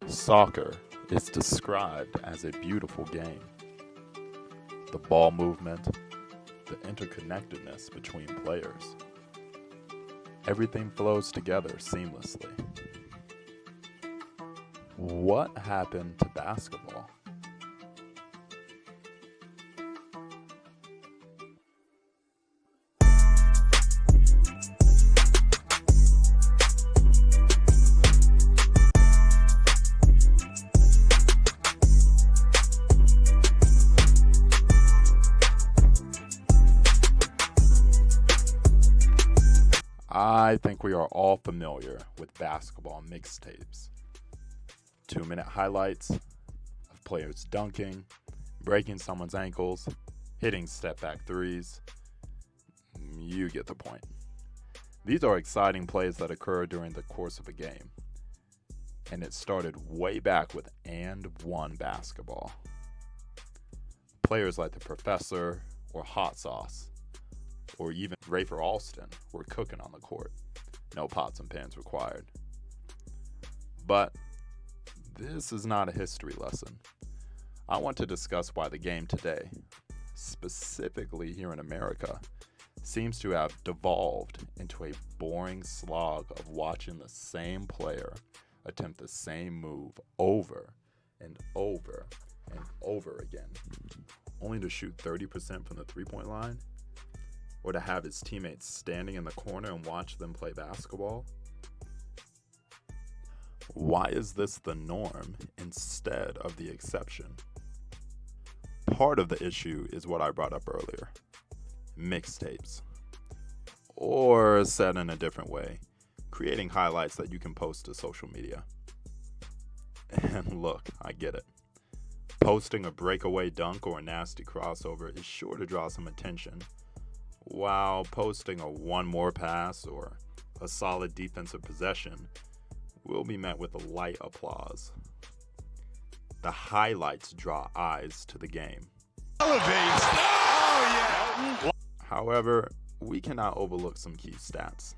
Soccer is described as a beautiful game. The ball movement, the interconnectedness between players, everything flows together seamlessly. What happened to basketball? I think we are all familiar with basketball mixtapes. 2-minute highlights of players dunking, breaking someone's ankles, hitting step-back threes. You get the point. These are exciting plays that occur during the course of a game. And it started way back with and one basketball. Players like the Professor or Hot Sauce, or even Rafer Alston were cooking on the court. No pots and pans required. But this is not a history lesson. I want to discuss why the game today, specifically here in America, seems to have devolved into a boring slog of watching the same player attempt the same move over and over and over again, only to shoot 30% from the three-point line, or to have his teammates standing in the corner and watch them play basketball? Why is this the norm instead of the exception? Part of the issue is what I brought up earlier, mixtapes. Or said in a different way, creating highlights that you can post to social media. And look, I get it. Posting a breakaway dunk or a nasty crossover is sure to draw some attention, while posting a one more pass or a solid defensive possession will be met with a light applause. The highlights draw eyes to the game. However, we cannot overlook some key stats.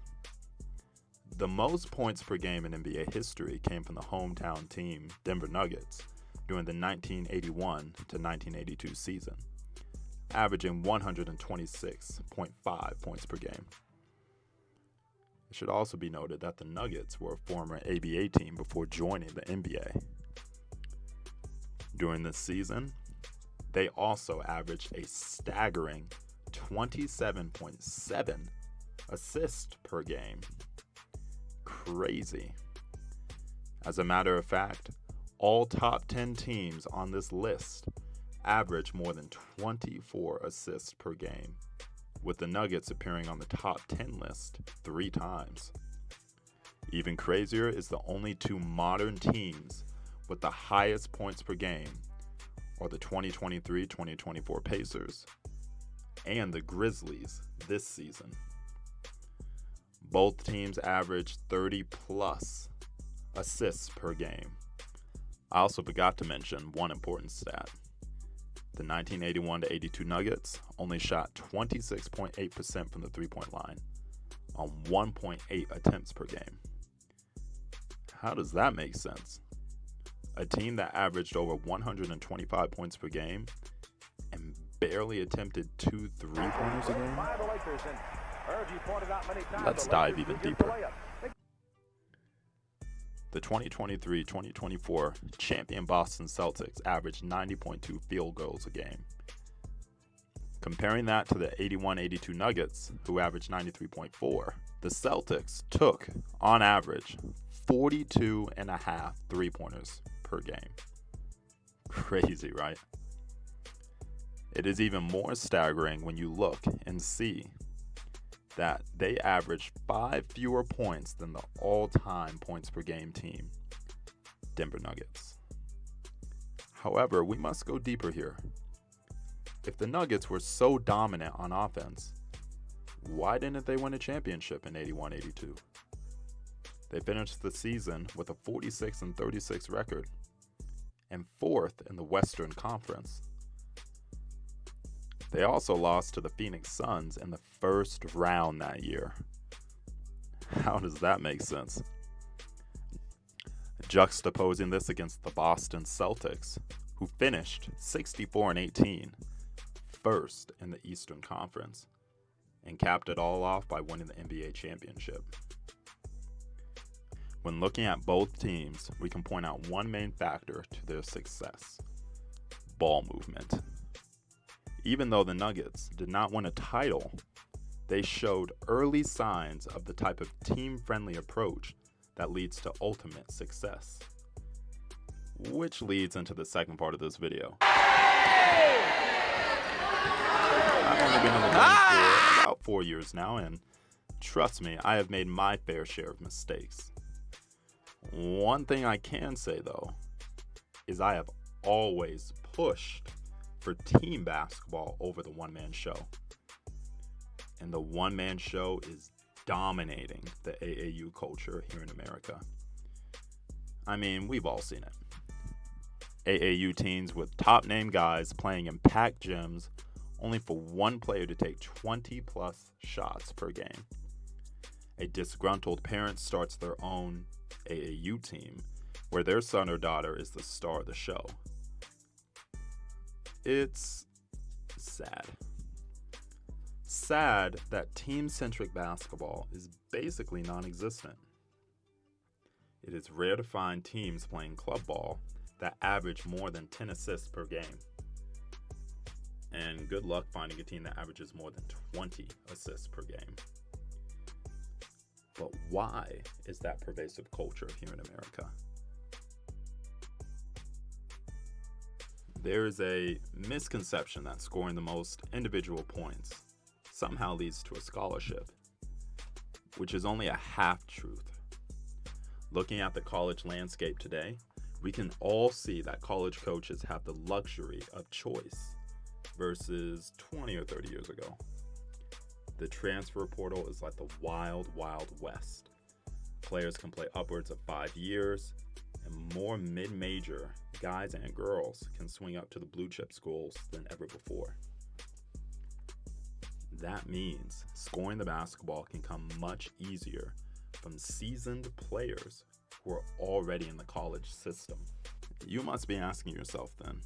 The most points per game in NBA history came from the hometown team Denver Nuggets during the 1981 to 1982 season, averaging 126.5 points per game. It should also be noted that the Nuggets were a former ABA team before joining the NBA. During this season, they also averaged a staggering 27.7 assists per game. Crazy. As a matter of fact, all top 10 teams on this list average more than 24 assists per game, with the Nuggets appearing on the top 10 list 3 times. Even crazier is the only 2 modern teams with the highest points per game are the 2023-2024 Pacers and the Grizzlies this season. Both teams averaged 30 plus assists per game. I also forgot to mention one important stat. The 1981-82 Nuggets only shot 26.8% from the three-point line on 1.8 attempts per game. How does that make sense? A team that averaged over 125 points per game and barely attempted 2 three-pointers a game? Let's dive even deeper. The 2023-2024 champion Boston Celtics averaged 90.2 field goals a game. Comparing that to the 81-82 Nuggets, who averaged 93.4, the Celtics took, on average, 42.5 three-pointers per game. Crazy, right? It is even more staggering when you look and see that they averaged 5 fewer points than the all-time points per game team, Denver Nuggets. However, we must go deeper here. If the Nuggets were so dominant on offense, why didn't they win a championship in 81-82? They finished the season with a 46-36 record and 4th in the Western Conference. They also lost to the Phoenix Suns in the first round that year. How does that make sense? Juxtaposing this against the Boston Celtics, who finished 64-18, first in the Eastern Conference, and capped it all off by winning the NBA championship. When looking at both teams, we can point out one main factor to their success: ball movement. Even though the Nuggets did not win a title, they showed early signs of the type of team-friendly approach that leads to ultimate success. Which leads into the second part of this video. I've only been in the game for about 4 years now, and trust me, I have made my fair share of mistakes. One thing I can say, though, is I have always pushed for team basketball over the one-man show. And the one-man show is dominating the AAU culture here in America. I mean, we've all seen it. AAU teams with top-name guys playing in packed gyms only for one player to take 20-plus shots per game. A disgruntled parent starts their own AAU team where their son or daughter is the star of the show. It's sad. Sad that team-centric basketball is basically non-existent. It is rare to find teams playing club ball that average more than 10 assists per game. And good luck finding a team that averages more than 20 assists per game. But why is that pervasive culture here in America? There is a misconception that scoring the most individual points somehow leads to a scholarship, which is only a half-truth. Looking at the college landscape today, we can all see that college coaches have the luxury of choice versus 20 or 30 years ago. The transfer portal is like the wild, wild west. Players can play upwards of 5 years, and more mid-major guys and girls can swing up to the blue-chip schools than ever before. That means scoring the basketball can come much easier from seasoned players who are already in the college system. You must be asking yourself then,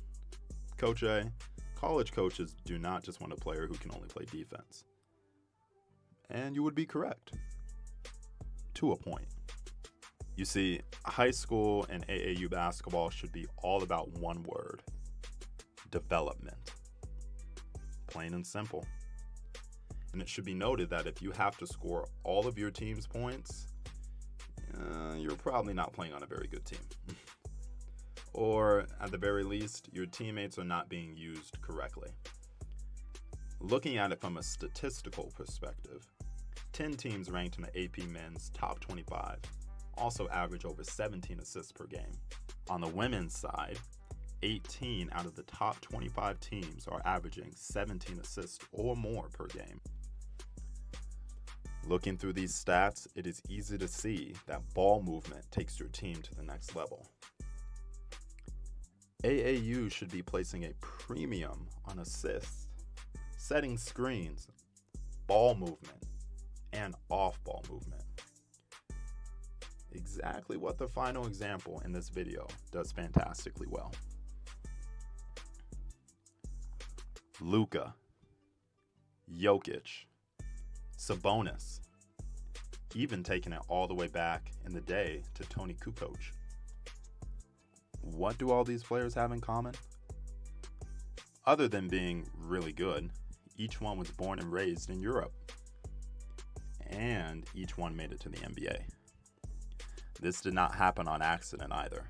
Coach A, college coaches do not just want a player who can only play defense. And you would be correct, to a point. You see, high school and AAU basketball should be all about one word: development. Plain and simple. And it should be noted that if you have to score all of your team's points, you're probably not playing on a very good team. Or, at the very least, your teammates are not being used correctly. Looking at it from a statistical perspective, 10 teams ranked in the AP Men's Top 25 also average over 17 assists per game. On the women's side, 18 out of the top 25 teams are averaging 17 assists or more per game. Looking through these stats, it is easy to see that ball movement takes your team to the next level. AAU should be placing a premium on assists, setting screens, ball movement, and off-ball movement. Exactly what the final example in this video does fantastically well. Luka, Jokic, Sabonis, even taking it all the way back in the day to Tony Kukoc. What do all these players have in common? Other than being really good, each one was born and raised in Europe. And each one made it to the NBA. This did not happen on accident either.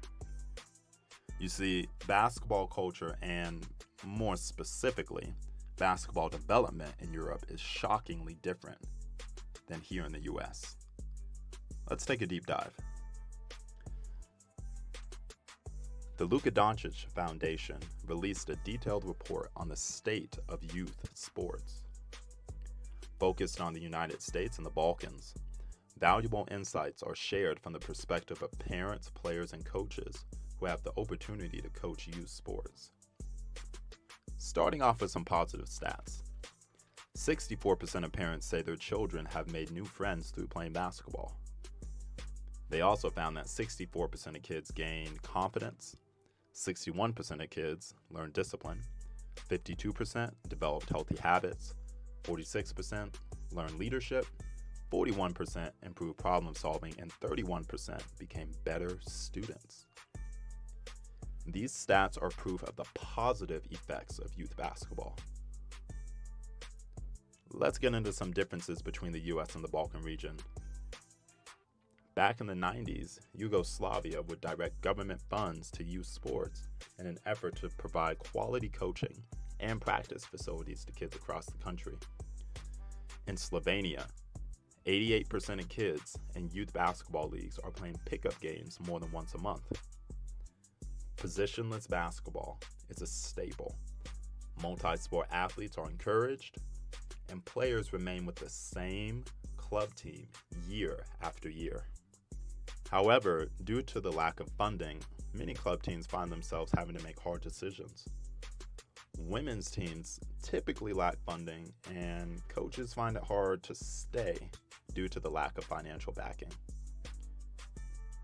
You see, basketball culture, and more specifically, basketball development in Europe is shockingly different than here in the US. Let's take a deep dive. The Luka Doncic Foundation released a detailed report on the state of youth sports. Focused on the United States and the Balkans, valuable insights are shared from the perspective of parents, players, and coaches who have the opportunity to coach youth sports. Starting off with some positive stats. 64% of parents say their children have made new friends through playing basketball. They also found that 64% of kids gained confidence, 61% of kids learned discipline, 52% developed healthy habits, 46% learned leadership, 41% improved problem solving, and 31% became better students. These stats are proof of the positive effects of youth basketball. Let's get into some differences between the US and the Balkan region. Back in the 90s, Yugoslavia would direct government funds to youth sports in an effort to provide quality coaching and practice facilities to kids across the country. In Slovenia, 88% of kids in youth basketball leagues are playing pickup games more than once a month. Positionless basketball is a staple. Multi-sport athletes are encouraged, and players remain with the same club team year after year. However, due to the lack of funding, many club teams find themselves having to make hard decisions. Women's teams typically lack funding, and coaches find it hard to stay due to the lack of financial backing.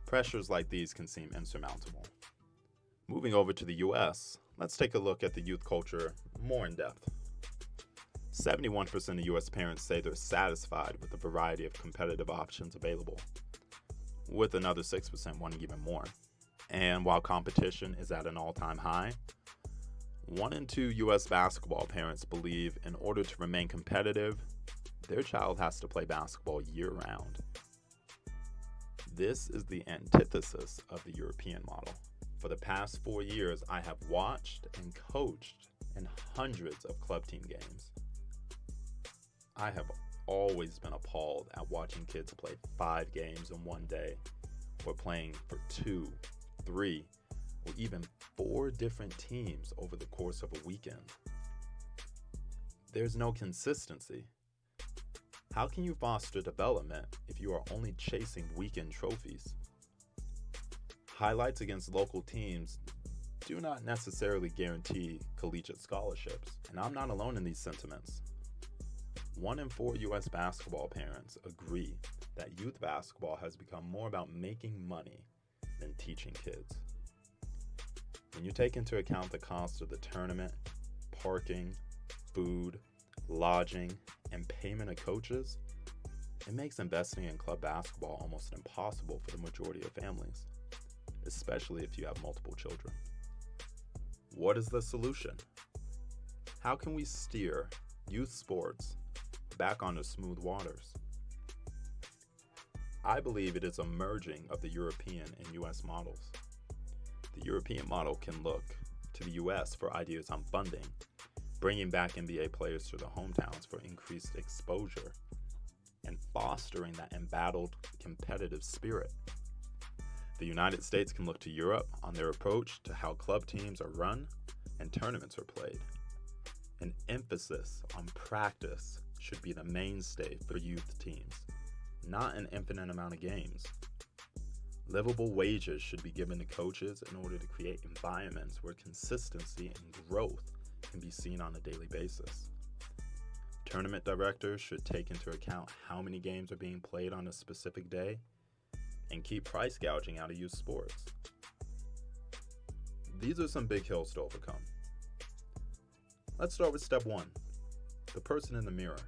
Pressures like these can seem insurmountable. Moving over to the US, let's take a look at the youth culture more in depth. 71% of US parents say they're satisfied with the variety of competitive options available, with another 6% wanting even more. And while competition is at an all-time high, 1 in 2 US basketball parents believe in order to remain competitive, their child has to play basketball year-round. This is the antithesis of the European model. For the past 4 years, I have watched and coached in hundreds of club team games. I have always been appalled at watching kids play 5 games in one day, or playing for 2, 3, or even 4 different teams over the course of a weekend. There's no consistency. How can you foster development if you are only chasing weekend trophies? Highlights against local teams do not necessarily guarantee collegiate scholarships, and I'm not alone in these sentiments. 1 in 4 US basketball parents agree that youth basketball has become more about making money than teaching kids. When you take into account the cost of the tournament, parking, food, lodging, and payment of coaches, it makes investing in club basketball almost impossible for the majority of families, especially if you have multiple children. What is the solution? How can we steer youth sports back onto smooth waters? I believe it is a merging of the European and US models. The European model can look to the US for ideas on funding, bringing back NBA players to their hometowns for increased exposure, and fostering that embattled competitive spirit. The United States can look to Europe on their approach to how club teams are run and tournaments are played. An emphasis on practice should be the mainstay for youth teams, not an infinite amount of games. Livable wages should be given to coaches in order to create environments where consistency and growth can be seen on a daily basis. Tournament directors should take into account how many games are being played on a specific day and keep price gouging out of youth sports. These are some big hills to overcome. Let's start with step 1, the person in the mirror.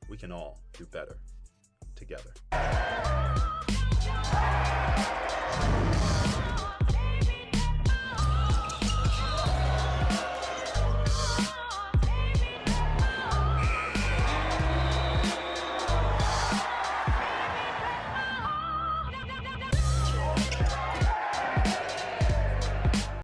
We can all do better together.